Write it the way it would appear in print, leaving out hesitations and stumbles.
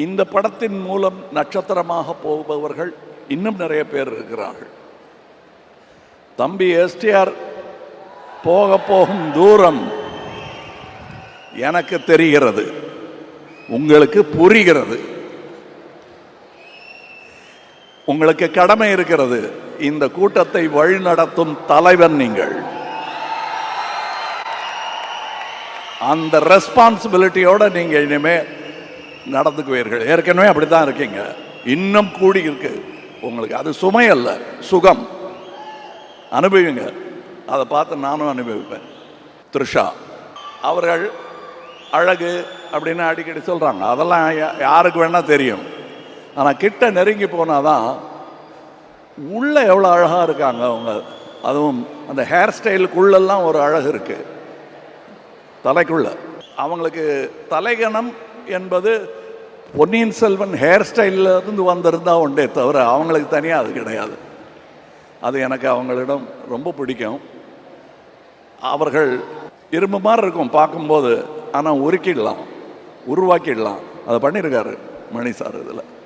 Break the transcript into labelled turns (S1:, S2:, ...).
S1: இந்த படத்தின் மூலம் நட்சத்திரமாக போபவர்கள் இன்னும் நிறைய பேர் இருக்கிறார்கள். தம்பி எஸ்டிஆர் போக போகும் தூரம் எனக்கு தெரிகிறது, உங்களுக்கு புரிகிறது. உங்களுக்கு கடமை இருக்கிறது. இந்த கூட்டத்தை வழிநடத்தும் தலைவன் நீங்கள். அந்த ரெஸ்பான்சிபிலிட்டியோட நீங்க இனிமே நடந்துக்குவீர்கள். ஏற்கனவே அப்படித்தான் இருக்கீங்க, இன்னும் கூடி இருக்கு உங்களுக்கு. அது சுமை அல்ல, சுகம். அனுபவிங்க. அதை பார்த்து நானும் அனுபவிப்பேன். த்ரிஷா அவர்கள் அழகு அப்படின்னு அடிக்கடி சொல்றாங்க. அதெல்லாம் யாருக்கு வேணா தெரியும். ஆனால் கிட்ட நெருங்கி போனாதான் உள்ள எவ்வளோ அழகா இருக்காங்க அவங்க. அதுவும் அந்த ஹேர் ஸ்டைலுக்குள்ளெல்லாம் ஒரு அழகு இருக்கு தலைக்குள்ள. அவங்களுக்கு தலைகணம் என்பது பொன்னியின் செல்வன் ஹேர் ஸ்டைலில் இருந்து வந்திருந்தா உண்டே தவிர அவங்களுக்கு தனியாக அது கிடையாது. அது எனக்கு அவங்களிடம் ரொம்ப பிடிக்கும். அவர்கள் இரும்பு மாதிரி இருக்கும் பார்க்கும்போது, ஆனால் உருக்கிடலாம், உருவாக்கிடலாம். அதை பண்ணியிருக்காரு மணி சார் இதில்.